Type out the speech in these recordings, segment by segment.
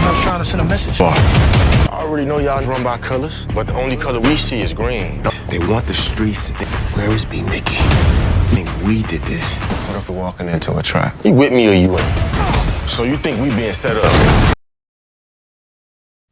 I was trying to send a message. I already know y'all run by colors, but the only color we see is green. They want the streets to think, where is B. Mickey? I think we did this. What if we're walking into a trap? You with me or you ain't? So you think we being set up?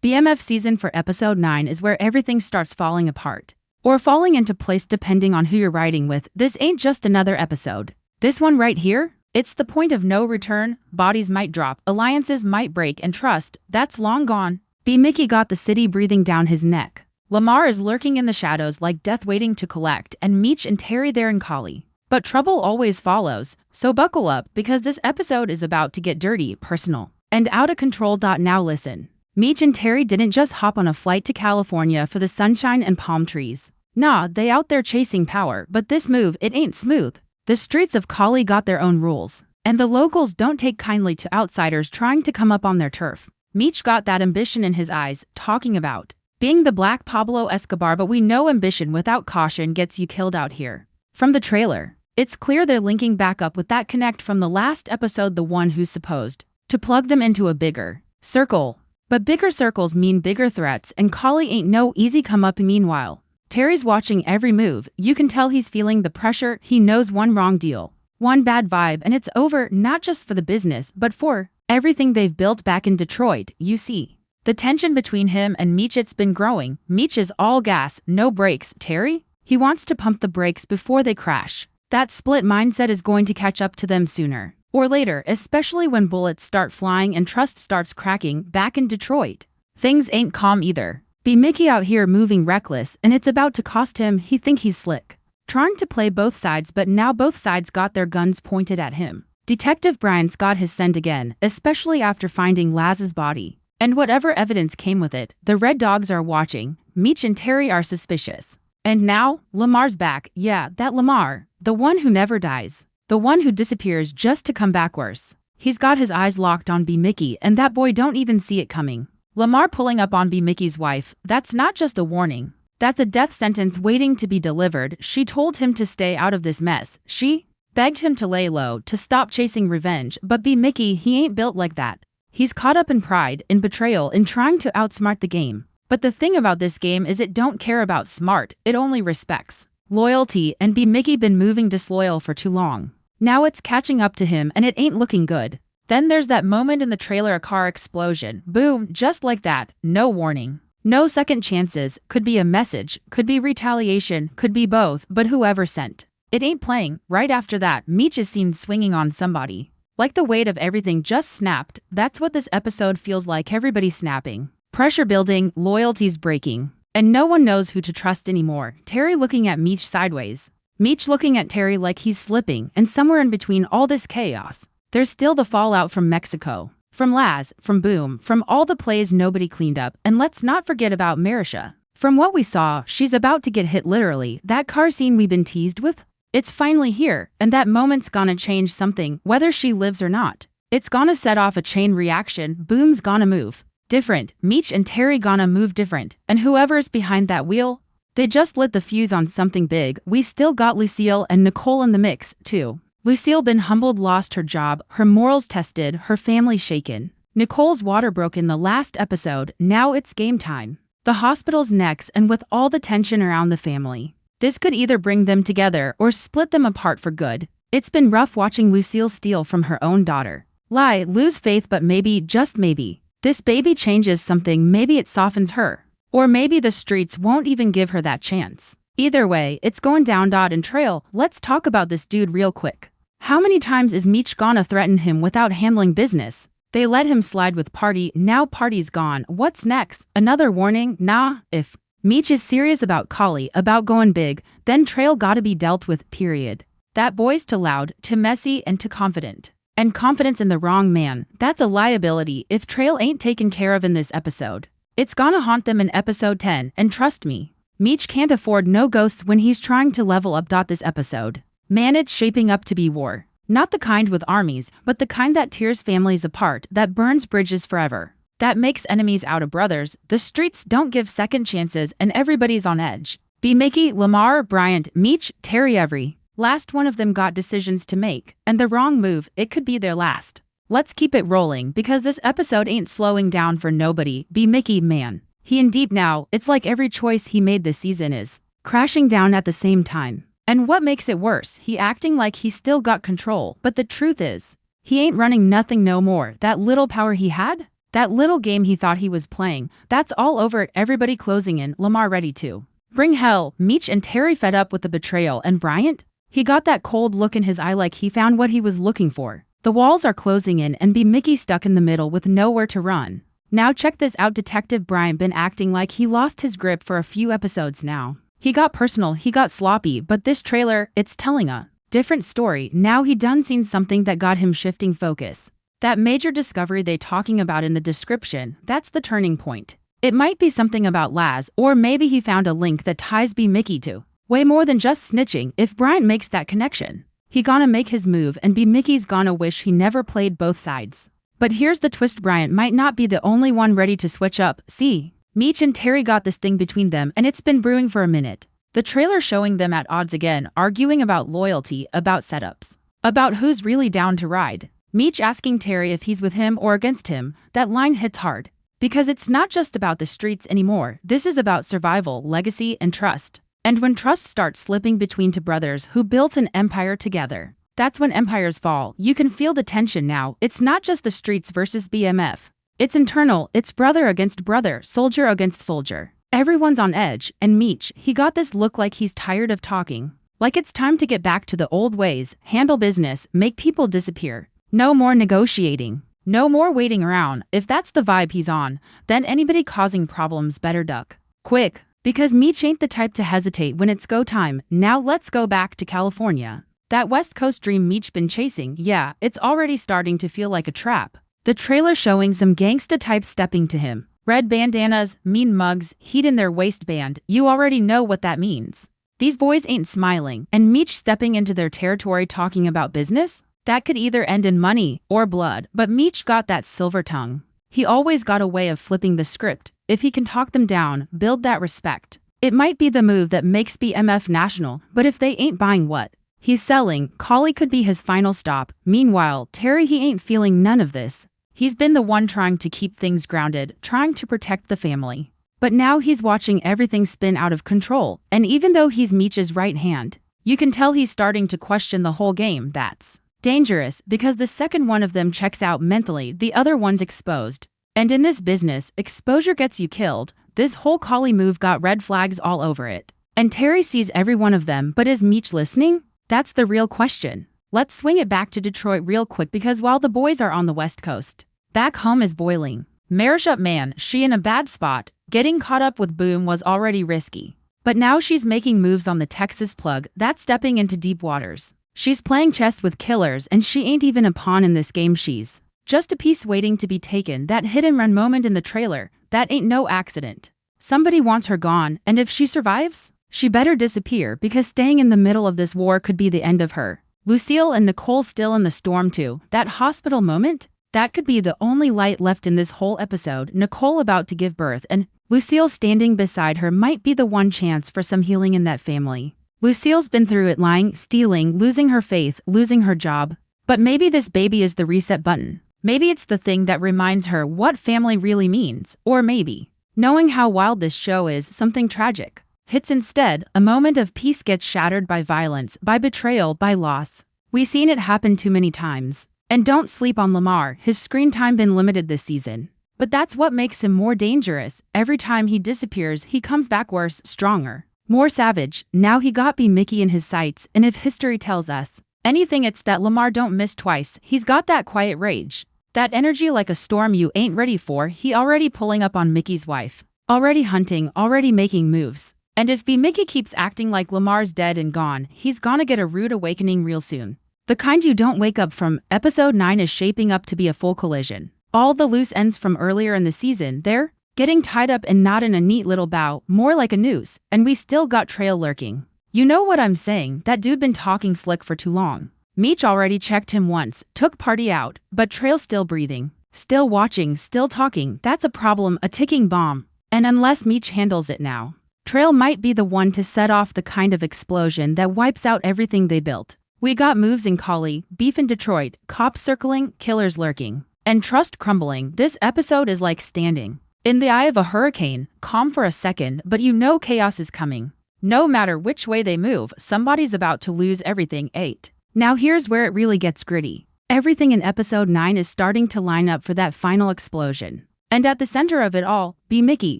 BMF season for episode 9 is where everything starts falling apart. Or falling into place depending on who you're riding with. This ain't just another episode. This one right here? It's the point of no return. Bodies might drop, alliances might break, and trust, that's long gone. B. Mickey got the city breathing down his neck. Lamar is lurking in the shadows like death waiting to collect, and Meech and Terry there in Collie. But trouble always follows, so buckle up because this episode is about to get dirty, personal, and out of control. Now listen. Meech and Terry didn't just hop on a flight to California for the sunshine and palm trees. Nah, they out there chasing power, but this move, it ain't smooth. The streets of Collie got their own rules, and the locals don't take kindly to outsiders trying to come up on their turf. Meech got that ambition in his eyes, talking about being the Black Pablo Escobar, but we know ambition without caution gets you killed out here. From the trailer, it's clear they're linking back up with that connect from the last episode, the one who's supposed to plug them into a bigger circle. But bigger circles mean bigger threats, and Collie ain't no easy come up. Meanwhile, Terry's watching every move. You can tell he's feeling the pressure. He knows one wrong deal, one bad vibe, and it's over, not just for the business, but for everything they've built back in Detroit. You see the tension between him and Meech, it's been growing. Meech is all gas, no brakes. Terry? He wants to pump the brakes before they crash. That split mindset is going to catch up to them sooner or later, especially when bullets start flying and trust starts cracking back in Detroit. Things ain't calm either. B. Mickey out here moving reckless, and it's about to cost him. He think he's slick, trying to play both sides, but now both sides got their guns pointed at him. Detective Bryant's got his scent again, especially after finding Laz's body. And whatever evidence came with it, the Red Dogs are watching. Meech and Terry are suspicious. And now, Lamar's back. Yeah, that Lamar, the one who never dies. The one who disappears just to come back worse. He's got his eyes locked on B. Mickey, and that boy don't even see it coming. Lamar pulling up on B. Mickey's wife, that's not just a warning. That's a death sentence waiting to be delivered. She told him to stay out of this mess. She begged him to lay low, to stop chasing revenge, but B. Mickey, he ain't built like that. He's caught up in pride, in betrayal, in trying to outsmart the game. But the thing about this game is it don't care about smart, it only respects loyalty, and B. Mickey been moving disloyal for too long. Now it's catching up to him, and it ain't looking good. Then there's that moment in the trailer, a car explosion. Boom, just like that. No warning. No second chances. Could be a message, could be retaliation, could be both, but whoever sent it ain't playing. Right after that, Meech is seen swinging on somebody. Like the weight of everything just snapped. That's what this episode feels like. Everybody snapping. Pressure building, loyalties breaking. And no one knows who to trust anymore. Terry looking at Meech sideways. Meech looking at Terry like he's slipping, and somewhere in between all this chaos, there's still the fallout from Mexico, from Laz, from Boom, from all the plays nobody cleaned up, and let's not forget about Marisha. From what we saw, she's about to get hit literally. That car scene we've been teased with, it's finally here, and that moment's gonna change something, whether she lives or not. It's gonna set off a chain reaction. Boom's gonna move different, Meech and Terry gonna move different, and whoever's behind that wheel, they just lit the fuse on something big. We still got Lucille and Nicole in the mix, too. Lucille been humbled, lost her job, her morals tested, her family shaken. Nicole's water broke in the last episode. Now it's game time. The hospital's next, and with all the tension around the family, this could either bring them together or split them apart for good. It's been rough watching Lucille steal from her own daughter. Lie, lose faith, but maybe, just maybe, this baby changes something. Maybe it softens her. Or maybe the streets won't even give her that chance. Either way, it's going down. And Trail, let's talk about this dude real quick. How many times is Meech gonna threaten him without handling business? They let him slide with Party, now Party's gone. What's next? Another warning? Nah, if Meech is serious about Collie, about going big, then Trail gotta be dealt with, period. That boy's too loud, too messy, and too confident. And confidence in the wrong man, that's a liability if Trail ain't taken care of in this episode. It's gonna haunt them in episode 10, and trust me, Meech can't afford no ghosts when he's trying to level up. This episode, man, it's shaping up to be war. Not the kind with armies, but the kind that tears families apart, that burns bridges forever, that makes enemies out of brothers. The streets don't give second chances, and everybody's on edge. B. Mickey, Lamar, Bryant, Meech, Terry, every last one of them got decisions to make, and the wrong move, it could be their last. Let's keep it rolling because this episode ain't slowing down for nobody. Be Mickey, man. He in deep now. It's like every choice he made this season is crashing down at the same time. And what makes it worse, he acting like he still got control, but the truth is, he ain't running nothing no more. That little power he had? That little game he thought he was playing, that's all over it. Everybody closing in, Lamar ready to bring hell. Meech and Terry fed up with the betrayal, and Bryant? He got that cold look in his eye like he found what he was looking for. The walls are closing in and be Mickey stuck in the middle with nowhere to run. Now check this out, Detective Bryant been acting like he lost his grip for a few episodes now. He got personal, he got sloppy, but this trailer, it's telling a different story. Now he done seen something that got him shifting focus. That major discovery they talking about in the description, that's the turning point. It might be something about Laz, or maybe he found a link that ties B Mickey to way more than just snitching. If Bryant makes that connection, he gonna make his move and B Mickey's gonna wish he never played both sides. But here's the twist, Bryant might not be the only one ready to switch up. See, Meech and Terry got this thing between them and it's been brewing for a minute. The trailer showing them at odds again, arguing about loyalty, about setups, about who's really down to ride. Meech asking Terry if he's with him or against him. That line hits hard. Because it's not just about the streets anymore. This is about survival, legacy, and trust. And when trust starts slipping between two brothers who built an empire together, that's when empires fall. You can feel the tension now. It's not just the streets versus BMF. It's internal. It's brother against brother, soldier against soldier. Everyone's on edge, and Meech, he got this look like he's tired of talking. Like it's time to get back to the old ways, handle business, make people disappear. No more negotiating. No more waiting around. If that's the vibe he's on, then anybody causing problems better duck quick, because Meech ain't the type to hesitate when it's go time. Now let's go back to California. That West Coast dream Meech been chasing, yeah, it's already starting to feel like a trap. The trailer showing some gangsta types stepping to him. Red bandanas, mean mugs, heat in their waistband. You already know what that means. These boys ain't smiling, and Meech stepping into their territory talking about business? That could either end in money or blood, but Meech got that silver tongue. He always got a way of flipping the script. If he can talk them down, build that respect. It might be the move that makes BMF national, but if they ain't buying what he's selling, Collie could be his final stop. Meanwhile, Terry, he ain't feeling none of this. He's been the one trying to keep things grounded, trying to protect the family. But now he's watching everything spin out of control, and even though he's Meech's right hand, you can tell he's starting to question the whole game. That's dangerous, because the second one of them checks out mentally, the other one's exposed. And in this business, exposure gets you killed. This whole Collie move got red flags all over it. And Terry sees every one of them, but is Meech listening? That's the real question. Let's swing it back to Detroit real quick, because while the boys are on the West Coast, back home is boiling. Marish up, man, she in a bad spot. Getting caught up with Boom was already risky. But now she's making moves on the Texas plug, that's stepping into deep waters. She's playing chess with killers, and she ain't even a pawn in this game. She's just a piece waiting to be taken. That hit and run moment in the trailer, that ain't no accident. Somebody wants her gone, and if she survives, she better disappear, because staying in the middle of this war could be the end of her. Lucille and Nicole still in the storm too. That hospital moment? That could be the only light left in this whole episode. Nicole about to give birth, and Lucille standing beside her might be the one chance for some healing in that family. Lucille's been through it, lying, stealing, losing her faith, losing her job. But maybe this baby is the reset button. Maybe it's the thing that reminds her what family really means. Or maybe, knowing how wild this show is, something tragic hits instead. A moment of peace gets shattered by violence, by betrayal, by loss. We've seen it happen too many times. And don't sleep on Lamar. His screen time been limited this season. But that's what makes him more dangerous. Every time he disappears, he comes back worse, stronger, more savage. Now he got B Mickey in his sights, and if history tells us anything, it's that Lamar don't miss twice. He's got that quiet rage, that energy like a storm you ain't ready for. He already pulling up on Mickey's wife, already hunting, already making moves. And if B Mickey keeps acting like Lamar's dead and gone, he's gonna get a rude awakening real soon. The kind you don't wake up from. Episode 9 is shaping up to be a full collision. All the loose ends from earlier in the season, they're getting tied up, and not in a neat little bow, more like a noose, and we still got Trail lurking. You know what I'm saying? That dude been talking slick for too long. Meech already checked him once, took party out, but Trail still breathing, still watching, still talking. That's a problem, a ticking bomb. And unless Meech handles it now, Trail might be the one to set off the kind of explosion that wipes out everything they built. We got moves in Cali, beef in Detroit, cops circling, killers lurking, and trust crumbling. This episode is like standing in the eye of a hurricane, calm for a second, but you know chaos is coming. No matter which way they move, somebody's about to lose everything. 8. Now here's where it really gets gritty. Everything in episode 9 is starting to line up for that final explosion. And at the center of it all, be Mickey.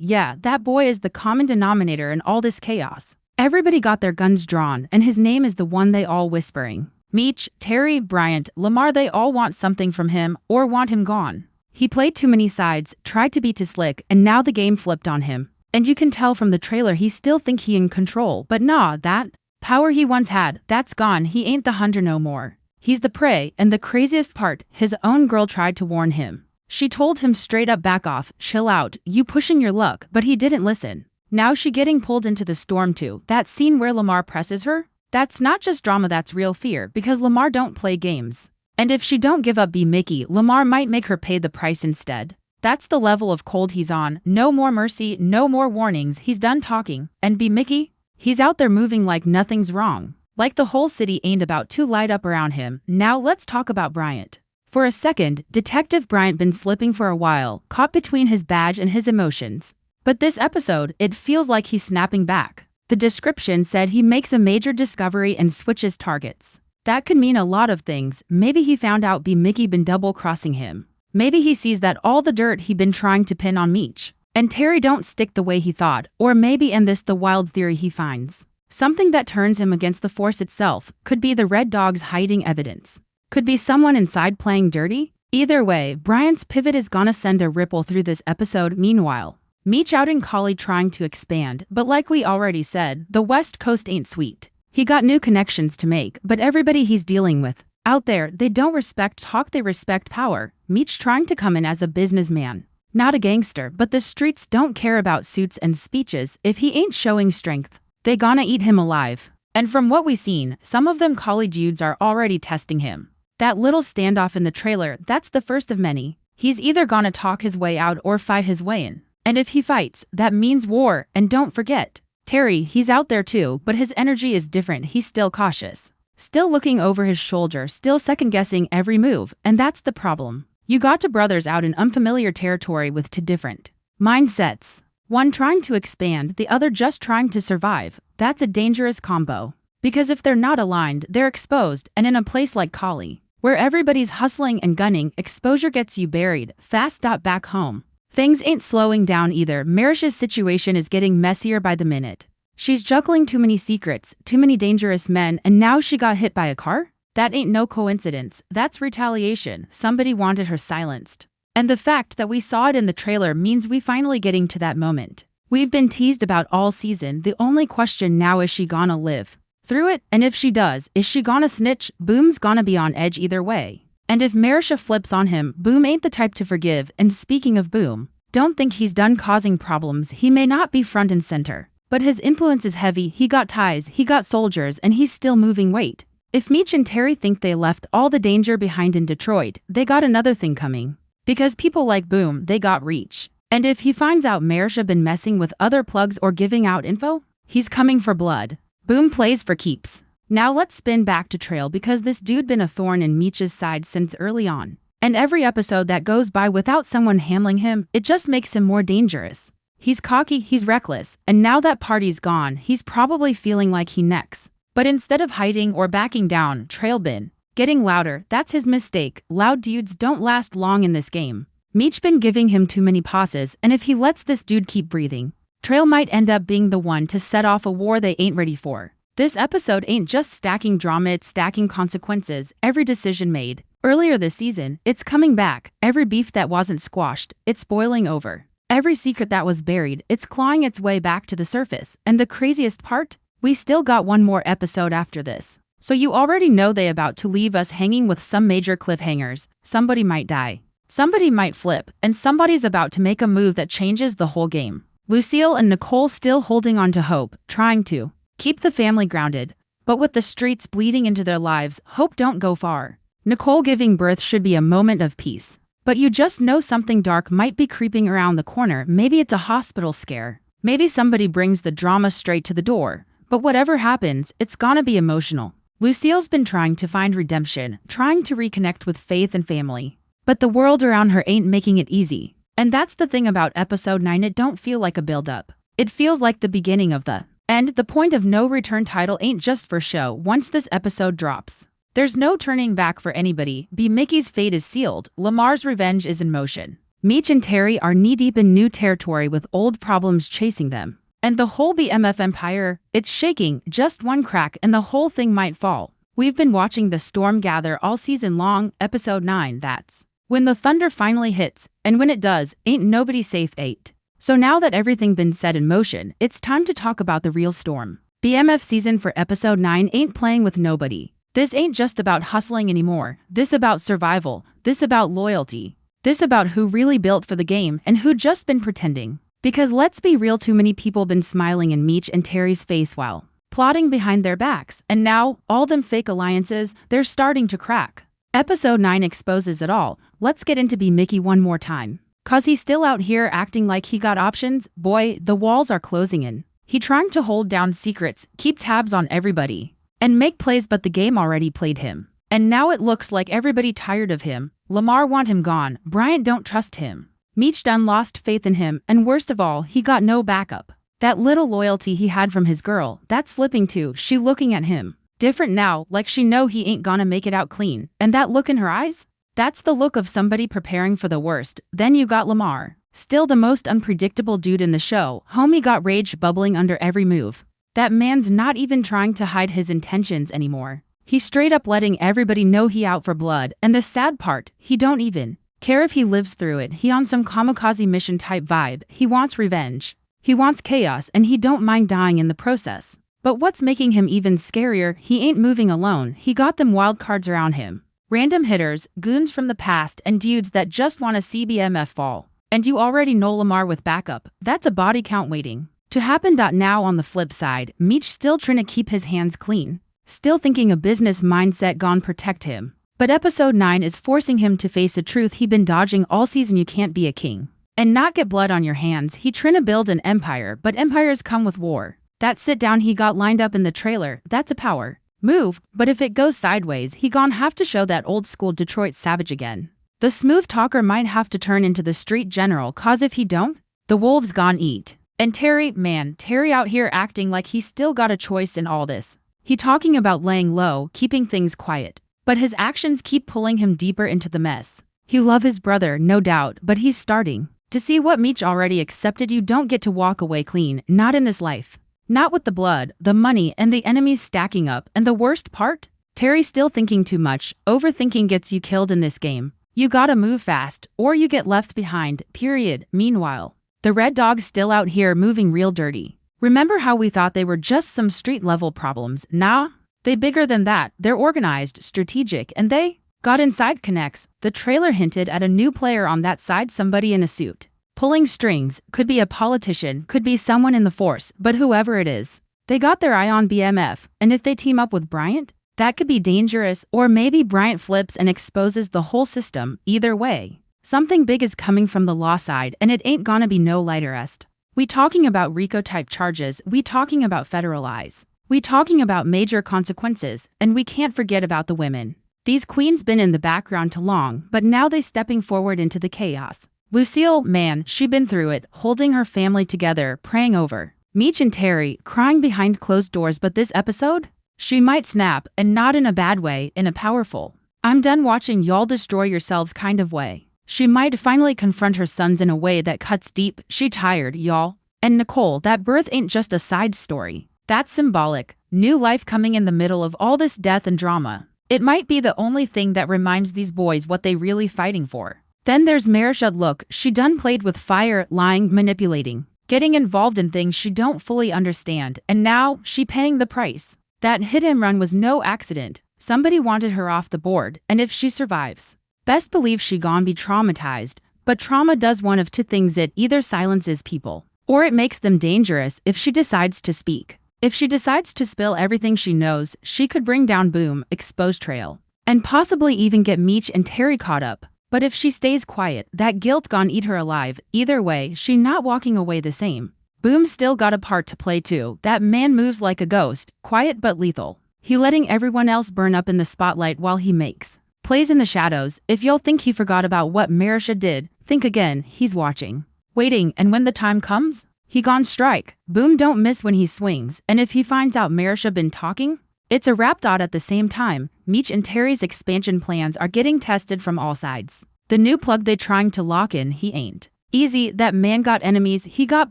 Yeah, that boy is the common denominator in all this chaos. Everybody got their guns drawn, and his name is the one they all whispering. Meech, Terry, Bryant, Lamar, they all want something from him or want him gone. He played too many sides, tried to be too slick, and now the game flipped on him. And you can tell from the trailer he still think he in control, but nah, that power he once had, that's gone. He ain't the hunter no more. He's the prey, and the craziest part, his own girl tried to warn him. She told him straight up, back off, chill out, you pushing your luck, but he didn't listen. Now she getting pulled into the storm too. That scene where Lamar presses her? That's not just drama, that's real fear, because Lamar don't play games. And if she don't give up be Mickey, Lamar might make her pay the price instead. That's the level of cold he's on. No more mercy, no more warnings, he's done talking. And be Mickey? He's out there moving like nothing's wrong. Like the whole city ain't about to light up around him. Now let's talk about Bryant. For a second, Detective Bryant been slipping for a while, caught between his badge and his emotions. But this episode, it feels like he's snapping back. The description said he makes a major discovery and switches targets. That could mean a lot of things. Maybe he found out B. Mickey been double-crossing him. Maybe he sees that all the dirt he been trying to pin on Meech and Terry don't stick the way he thought, or maybe in this the wild theory he finds. Something that turns him against the force itself. Could be the Red Dogs hiding evidence. Could be someone inside playing dirty. Either way, Bryant's pivot is gonna send a ripple through this episode. Meanwhile, Meech out in Cali trying to expand, but like we already said, the West Coast ain't sweet. He got new connections to make, but everybody he's dealing with out there, they don't respect talk, they respect power. Meech trying to come in as a businessman, not a gangster, but the streets don't care about suits and speeches. If he ain't showing strength, they gonna eat him alive. And from what we seen, some of them Cali dudes are already testing him. That little standoff in the trailer, that's the first of many. He's either gonna talk his way out or fight his way in. And if he fights, that means war. And don't forget, Terry, he's out there too, but his energy is different. He's still cautious, still looking over his shoulder, still second-guessing every move. And that's the problem. You got two brothers out in unfamiliar territory with two different mindsets. One trying to expand, the other just trying to survive. That's a dangerous combo. Because if they're not aligned, they're exposed. And in a place like Cali, where everybody's hustling and gunning, exposure gets you buried fast. Back home, things ain't slowing down either. Marish's situation is getting messier by the minute. She's juggling too many secrets, too many dangerous men, and now she got hit by a car? That ain't no coincidence. That's retaliation. Somebody wanted her silenced. And the fact that we saw it in the trailer means we finally getting to that moment we've been teased about all season. The only question now is she gonna live through it? And if she does, is she gonna snitch? Boom's gonna be on edge either way. And if Marisha flips on him, Boom ain't the type to forgive. And speaking of Boom, don't think he's done causing problems. He may not be front and center, but his influence is heavy. He got ties, he got soldiers, and he's still moving weight. If Meech and Terry think they left all the danger behind in Detroit, they got another thing coming. Because people like Boom, they got reach. And if he finds out Marisha been messing with other plugs or giving out info, he's coming for blood. Boom plays for keeps. Now let's spin back to Trail, because this dude been a thorn in Meech's side since early on. And every episode that goes by without someone handling him, it just makes him more dangerous. He's cocky, he's reckless, and now that party's gone, he's probably feeling like he next. But instead of hiding or backing down, Trail been getting louder. That's his mistake. Loud dudes don't last long in this game. Meech been giving him too many passes, and if he lets this dude keep breathing, Trail might end up being the one to set off a war they ain't ready for. This episode ain't just stacking drama, it's stacking consequences. Every decision made earlier this season, it's coming back. Every beef that wasn't squashed, it's boiling over. Every secret that was buried, it's clawing its way back to the surface. And the craziest part? We still got one more episode after this. So you already know they about to leave us hanging with some major cliffhangers. Somebody might die, somebody might flip, and somebody's about to make a move that changes the whole game. Lucille and Nicole still holding on to hope, trying to keep the family grounded. But with the streets bleeding into their lives, hope don't go far. Nicole giving birth should be a moment of peace. But you just know something dark might be creeping around the corner. Maybe it's a hospital scare. Maybe somebody brings the drama straight to the door. But whatever happens, it's gonna be emotional. Lucille's been trying to find redemption, trying to reconnect with Faith and family. But the world around her ain't making it easy. And that's the thing about episode 9, it don't feel like a build-up. It feels like the beginning of the end. The point of no return title ain't just for show. Once this episode drops, there's no turning back for anybody. Mickey's fate is sealed. Lamar's revenge is in motion. Meech and Terry are knee-deep in new territory with old problems chasing them. And the whole BMF empire, it's shaking. Just one crack and the whole thing might fall. We've been watching the storm gather all season long. Episode 9, that's when the thunder finally hits, and when it does, ain't nobody safe. 8. So now that everything been set in motion, it's time to talk about the real storm. BMF season for episode 9 ain't playing with nobody. This ain't just about hustling anymore. This about survival. This about loyalty. This about who really built for the game and who just been pretending. Because let's be real, too many people been smiling in Meech and Terry's face while plotting behind their backs, and now, all them fake alliances, they're starting to crack. Episode 9 exposes it all. Let's get into Mickey one more time. Cause he's still out here acting like he got options. Boy, the walls are closing in. He trying to hold down secrets, keep tabs on everybody, and make plays, but the game already played him. And now it looks like everybody tired of him. Lamar want him gone. Bryant don't trust him. Meech done lost faith in him, and worst of all, he got no backup. That little loyalty he had from his girl, that's slipping too. She looking at him different now, like she know he ain't gonna make it out clean. And that look in her eyes? That's the look of somebody preparing for the worst. Then you got Lamar, still the most unpredictable dude in the show. Homie got rage bubbling under every move. That man's not even trying to hide his intentions anymore. He's straight up letting everybody know he out for blood, and the sad part, he don't even care if he lives through it. He on some kamikaze mission type vibe. He wants revenge. He wants chaos, and he don't mind dying in the process. But what's making him even scarier, he ain't moving alone. He got them wild cards around him. Random hitters, goons from the past, and dudes that just want to see BMF fall. And you already know Lamar with backup. That's a body count waiting to happen. Now on the flip side, Meech still trying to keep his hands clean. Still thinking a business mindset gone protect him. But episode 9 is forcing him to face a truth he been dodging all season. You can't be a king and not get blood on your hands. He tryna build an empire, but empires come with war. That sit down he got lined up in the trailer, that's a power move, but if it goes sideways, he gon' have to show that old school Detroit savage again. The smooth talker might have to turn into the street general, cause if he don't, the wolves gon' eat. And Terry, man, Terry out here acting like he still got a choice in all this. He talking about laying low, keeping things quiet, but his actions keep pulling him deeper into the mess. He love his brother, no doubt, but he's starting to see what Meech already accepted. You don't get to walk away clean, not in this life. Not with the blood, the money, and the enemies stacking up. And the worst part? Terry's still thinking too much. Overthinking gets you killed in this game. You gotta move fast, or you get left behind, period. Meanwhile, the Red Dog's still out here moving real dirty. Remember how we thought they were just some street-level problems? Nah, they bigger than that. They're organized, strategic, and they got inside connects. The trailer hinted at a new player on that side, somebody in a suit. Pulling strings, could be a politician, could be someone in the force, but whoever it is, they got their eye on BMF, and if they team up with Bryant, that could be dangerous, or maybe Bryant flips and exposes the whole system. Either way, something big is coming from the law side, and it ain't gonna be no light arrest. We talking about RICO-type charges, we talking about federal eyes, we talking about major consequences, and we can't forget about the women. These queens been in the background too long, but now they stepping forward into the chaos. Lucille, man, she been through it, holding her family together, praying over Meech and Terry, crying behind closed doors. But this episode? She might snap, and not in a bad way, in a powerful, I'm done watching y'all destroy yourselves kind of way. She might finally confront her sons in a way that cuts deep. She tired, y'all. And Nicole, that birth ain't just a side story. That's symbolic. New life coming in the middle of all this death and drama. It might be the only thing that reminds these boys what they really fighting for. Then there's Marisha. Look, she done played with fire, lying, manipulating, getting involved in things she don't fully understand, and now she paying the price. That hit and run was no accident. Somebody wanted her off the board, and if she survives, best believe she gon' be traumatized. But trauma does one of two things: it either silences people, or it makes them dangerous. If she decides to speak, if she decides to spill everything she knows, she could bring down Boom, expose Trail, and possibly even get Meech and Terry caught up. But if she stays quiet, that guilt gon' eat her alive. Either way, she not walking away the same. Boom still got a part to play too. That man moves like a ghost, quiet but lethal. He letting everyone else burn up in the spotlight while he makes plays in the shadows. If y'all think he forgot about what Marisha did, think again. He's watching, waiting, and when the time comes, he gon' strike. Boom, don't miss when he swings. And if he finds out Marisha been talking, it's a wrap. At the same time, Meech and Terry's expansion plans are getting tested from all sides. The new plug they trying to lock in, he ain't easy. That man got enemies, he got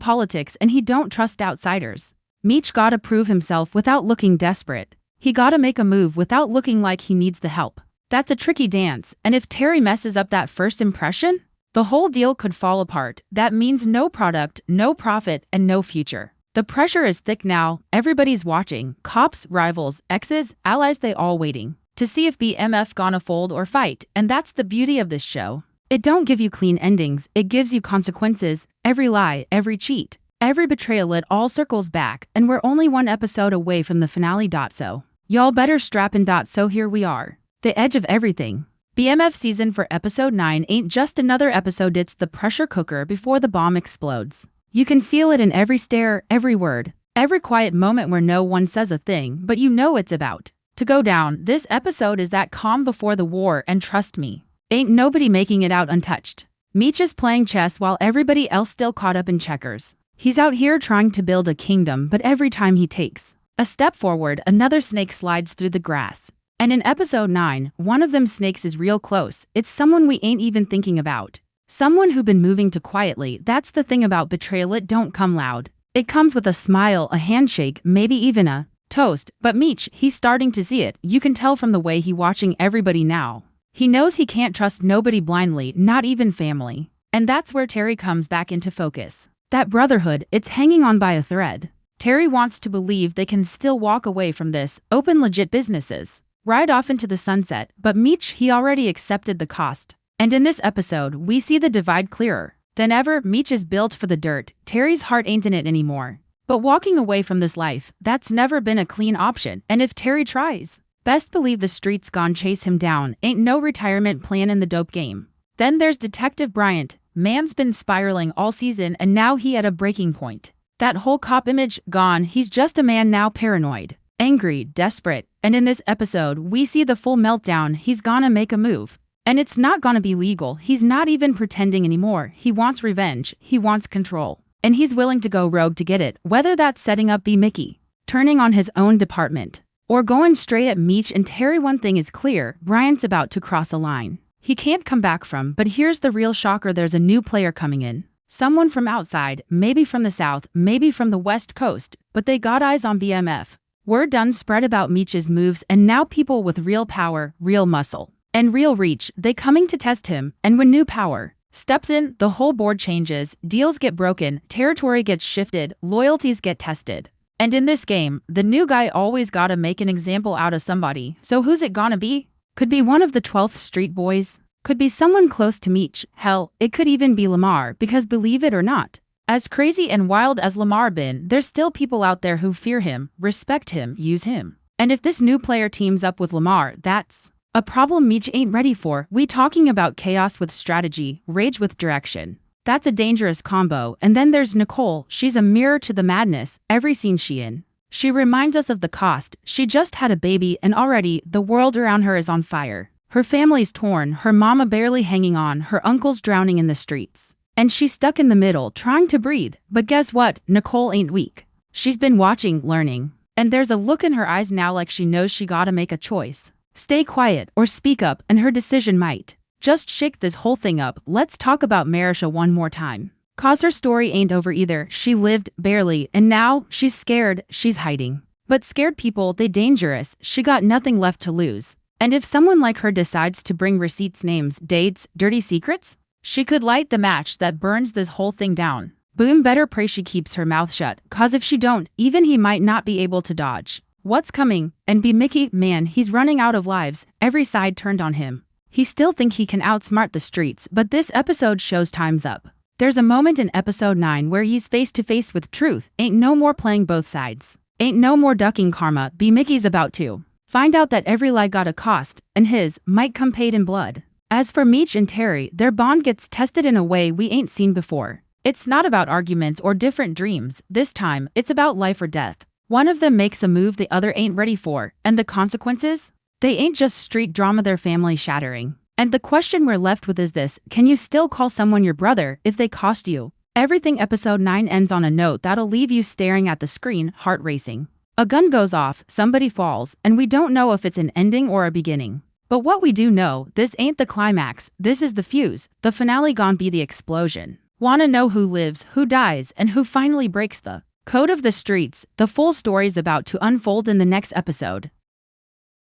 politics, and he don't trust outsiders. Meech gotta prove himself without looking desperate. He gotta make a move without looking like he needs the help. That's a tricky dance, and if Terry messes up that first impression, the whole deal could fall apart. That means no product, no profit, and no future. The pressure is thick now. Everybody's watching. Cops, rivals, exes, allies, they all waiting to see if BMF gonna fold or fight. And that's the beauty of this show. It don't give you clean endings, it gives you consequences. Every lie, every cheat, every betrayal, it all circles back, and we're only one episode away from the finale. So y'all better strap in. So here we are, the edge of everything. BMF season for episode 9 ain't just another episode, it's the pressure cooker before the bomb explodes. You can feel it in every stare, every word, every quiet moment where no one says a thing, but you know it's about to go down. This episode is that calm before the war, and trust me, ain't nobody making it out untouched. Meech is playing chess while everybody else still caught up in checkers. He's out here trying to build a kingdom, but every time he takes a step forward, another snake slides through the grass. And in episode 9, one of them snakes is real close. It's someone we ain't even thinking about. Someone who been moving too quietly. That's the thing about betrayal, it don't come loud. It comes with a smile, a handshake, maybe even a toast. But Meech, he's starting to see it. You can tell from the way he watching everybody now. He knows he can't trust nobody blindly, not even family. And that's where Terry comes back into focus. That brotherhood, it's hanging on by a thread. Terry wants to believe they can still walk away from this, open legit businesses, ride off into the sunset, but Meech, he already accepted the cost. And in this episode, we see the divide clearer than ever. Meech is built for the dirt. Terry's heart ain't in it anymore. But walking away from this life, that's never been a clean option. And if Terry tries, best believe the streets gon' chase him down. Ain't no retirement plan in the dope game. Then there's Detective Bryant. Man's been spiraling all season, and now he at a breaking point. That whole cop image, gone. He's just a man now, paranoid, angry, desperate. And in this episode, we see the full meltdown. He's gonna make a move. And it's not gonna be legal. He's not even pretending anymore. He wants revenge. He wants control. And he's willing to go rogue to get it, whether that's setting up B. Mickey, turning on his own department, or going straight at Meech and Terry. One thing is clear, Bryant's about to cross a line he can't come back from. But here's the real shocker, there's a new player coming in. Someone from outside, maybe from the south, maybe from the west coast, but they got eyes on BMF. Word done spread about Meech's moves, and now people with real power, real muscle, and real reach, they coming to test him. And when new power steps in, the whole board changes, deals get broken, territory gets shifted, loyalties get tested. And in this game, the new guy always gotta make an example out of somebody. So who's it gonna be? Could be one of the 12th Street Boys. Could be someone close to Meech. Hell, it could even be Lamar, because believe it or not, as crazy and wild as Lamar been, there's still people out there who fear him, respect him, use him. And if this new player teams up with Lamar, that's a problem Meech ain't ready for. We talking about chaos with strategy, rage with direction. That's a dangerous combo. And then there's Nicole. She's a mirror to the madness. Every scene she in, she reminds us of the cost. She just had a baby, and already the world around her is on fire. Her family's torn, her mama barely hanging on, her uncle's drowning in the streets. And she's stuck in the middle, trying to breathe. But guess what? Nicole ain't weak. She's been watching, learning. And there's a look in her eyes now like she knows she gotta make a choice. Stay quiet or speak up, and her decision might just shake this whole thing up. Let's talk about Marisha one more time. Cause her story ain't over either. She lived, barely, and now she's scared, she's hiding. But scared people, they dangerous. She got nothing left to lose. And if someone like her decides to bring receipts, names, dates, dirty secrets, she could light the match that burns this whole thing down. Boom, better pray she keeps her mouth shut, cause if she don't, even he might not be able to dodge what's coming. And be Mickey, man, he's running out of lives, every side turned on him. He still think he can outsmart the streets, but this episode shows time's up. There's a moment in episode 9 where he's face to face with truth. Ain't no more playing both sides. Ain't no more ducking karma. B. Mickey's about to find out that every lie got a cost, and his might come paid in blood. As for Meech and Terry, their bond gets tested in a way we ain't seen before. It's not about arguments or different dreams. This time, it's about life or death. One of them makes a move the other ain't ready for, and the consequences? They ain't just street drama, they're family shattering. And the question we're left with is this: can you still call someone your brother if they cost you everything? Episode 9 ends on a note that'll leave you staring at the screen, heart racing. A gun goes off, somebody falls, and we don't know if it's an ending or a beginning. But what we do know, this ain't the climax, this is the fuse, the finale gon' be the explosion. Wanna know who lives, who dies, and who finally breaks the code of the streets? The full story's about to unfold in the next episode.